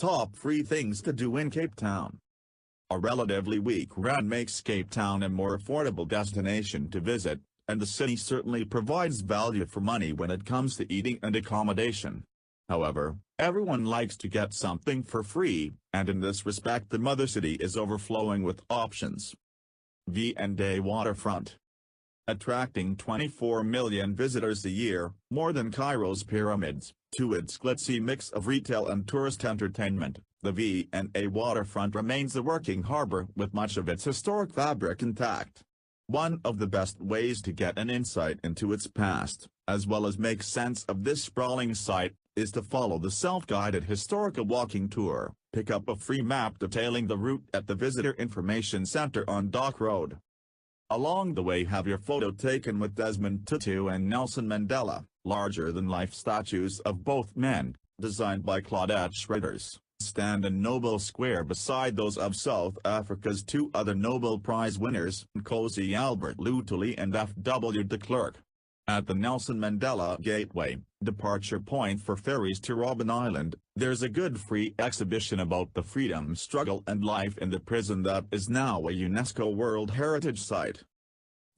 top 3 things to do in Cape Town. A relatively weak rand makes Cape Town a more affordable destination to visit, and the city certainly provides value for money when it comes to eating and accommodation. However, everyone likes to get something for free, and in this respect the mother city is overflowing with options. V&A Waterfront. Attracting 24 million visitors a year, more than Cairo's pyramids, to its glitzy mix of retail and tourist entertainment, the V&A Waterfront remains a working harbor with much of its historic fabric intact. One of the best ways to get an insight into its past, as well as make sense of this sprawling site, is to follow the self-guided historical walking tour. Pick up a free map detailing the route at the Visitor Information Center on Dock Road. Along the way, have your photo taken with Desmond Tutu and Nelson Mandela, larger-than-life statues of both men, designed by Claudette Schroeders, stand in Nobel Square beside those of South Africa's 2 other Nobel Prize winners, Nkosi Albert Lutuli and F.W. de Klerk. At the Nelson Mandela Gateway, departure point for ferries to Robben Island, there's a good free exhibition about the freedom struggle and life in the prison that is now a UNESCO World Heritage Site.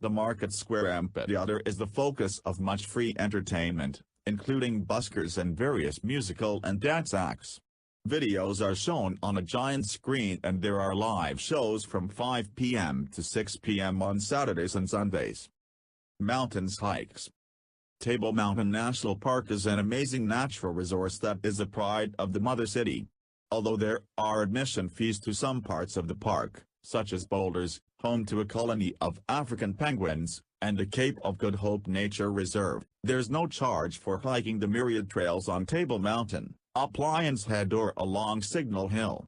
The Market Square Amphitheatre is the focus of much free entertainment, including buskers and various musical and dance acts. Videos are shown on a giant screen and there are live shows from 5 p.m. to 6 p.m. on Saturdays and Sundays. Mountains hikes. Table Mountain National Park is an amazing natural resource that is a pride of the mother city. Although there are admission fees to some parts of the park, such as Boulders, home to a colony of African penguins, and the Cape of Good Hope Nature Reserve, there's no charge for hiking the myriad trails on Table Mountain, up Lions Head or along Signal Hill.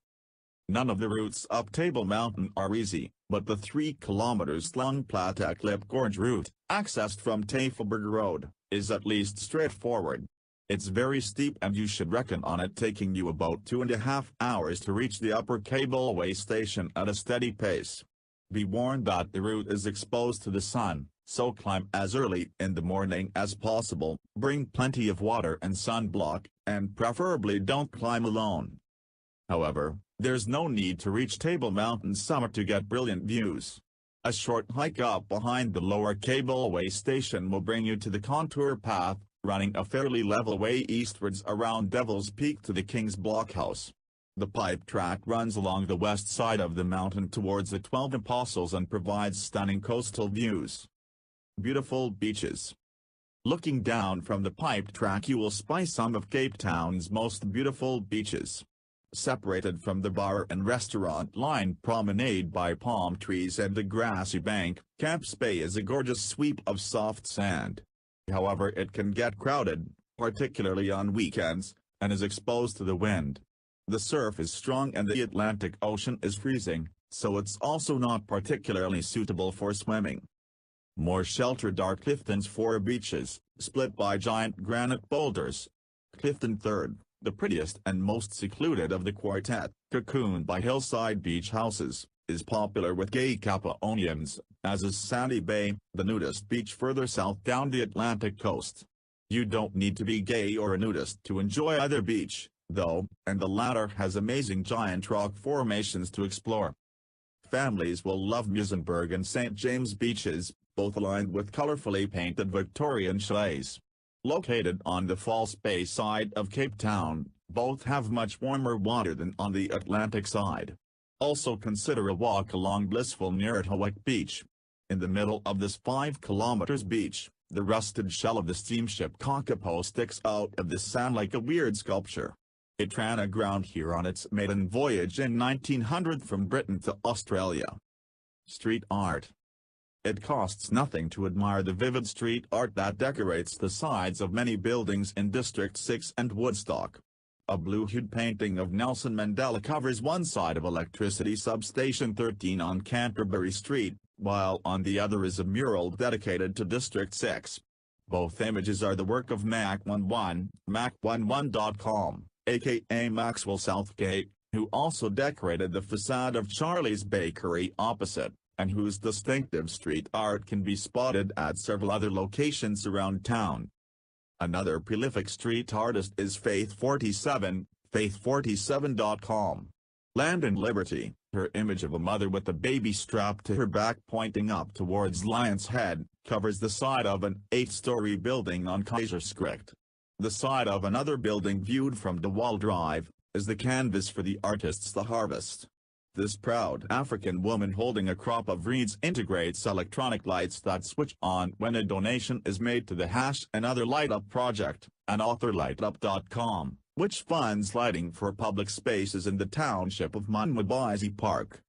None of the routes up Table Mountain are easy, but the 3 km long Plata Clip Gorge route, accessed from Tafelberg Road, is at least straightforward. It's very steep and you should reckon on it taking you about 2.5 hours to reach the upper cableway station at a steady pace. Be warned that the route is exposed to the sun, so climb as early in the morning as possible, bring plenty of water and sunblock, and preferably don't climb alone. However, there's no need to reach Table Mountain summit to get brilliant views. A short hike up behind the lower cableway station will bring you to the contour path, running a fairly level way eastwards around Devil's Peak to the King's Blockhouse. The pipe track runs along the west side of the mountain towards the 12 Apostles and provides stunning coastal views. Beautiful beaches. Looking down from the pipe track you will spy some of Cape Town's most beautiful beaches. Separated from the bar and restaurant-lined promenade by palm trees and a grassy bank, Camps Bay is a gorgeous sweep of soft sand. However, it can get crowded, particularly on weekends, and is exposed to the wind. The surf is strong and the Atlantic Ocean is freezing, so it's also not particularly suitable for swimming. More sheltered are Clifton's 4 beaches, split by giant granite boulders. Clifton Third, the prettiest and most secluded of the quartet, cocooned by hillside beach houses, is popular with gay Capaonians, as is Sandy Bay, the nudist beach further south down the Atlantic coast. You don't need to be gay or a nudist to enjoy either beach, though, and the latter has amazing giant rock formations to explore. Families will love Muizenberg and St. James beaches, both aligned with colorfully painted Victorian chalets. Located on the False Bay side of Cape Town, both have much warmer water than on the Atlantic side. Also consider a walk along Blissful near Howick Beach. In the middle of this 5 km beach, the rusted shell of the steamship Kakapo sticks out of the sand like a weird sculpture. It ran aground here on its maiden voyage in 1900 from Britain to Australia. Street art. It costs nothing to admire the vivid street art that decorates the sides of many buildings in District 6 and Woodstock. A blue-hued painting of Nelson Mandela covers one side of Electricity Substation 13 on Canterbury Street, while on the other is a mural dedicated to District 6. Both images are the work of Mac11, Mac11.com, aka Maxwell Southgate, who also decorated the facade of Charlie's Bakery opposite, and whose distinctive street art can be spotted at several other locations around town. Another prolific street artist is Faith 47, Faith47.com. Land and Liberty, her image of a mother with a baby strapped to her back pointing up towards Lion's Head, covers the side of an 8-story building on Keizersgracht. The side of another building viewed from De Waal Drive, is the canvas for the artist's The Harvest. This proud African woman holding a crop of reeds integrates electronic lights that switch on when a donation is made to the Another Light Up project, and authorlightup.com, which funds lighting for public spaces in the township of Monmouthboise Park.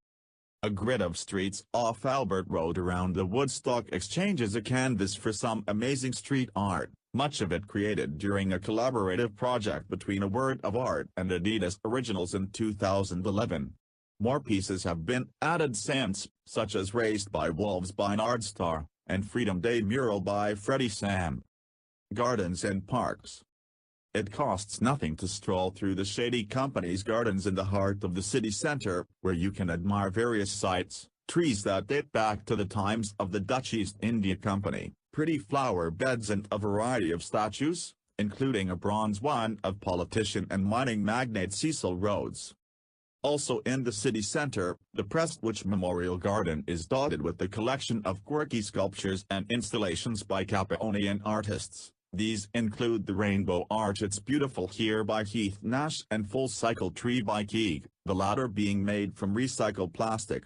A grid of streets off Albert Road around the Woodstock Exchange is a canvas for some amazing street art, much of it created during a collaborative project between A Word of Art and Adidas Originals in 2011. More pieces have been added since, such as Raised by Wolves by Nardstar, and Freedom Day mural by Freddie Sam. Gardens and Parks. It costs nothing to stroll through the shady company's gardens in the heart of the city center, where you can admire various sights, trees that date back to the times of the Dutch East India Company, pretty flower beds and a variety of statues, including a bronze one of politician and mining magnate Cecil Rhodes. Also in the city center, the Prestwich Memorial Garden is dotted with a collection of quirky sculptures and installations by Capaonian artists. These include the Rainbow Arch It's Beautiful Here by Heath Nash and Full Cycle Tree by Keeg, the latter being made from recycled plastic.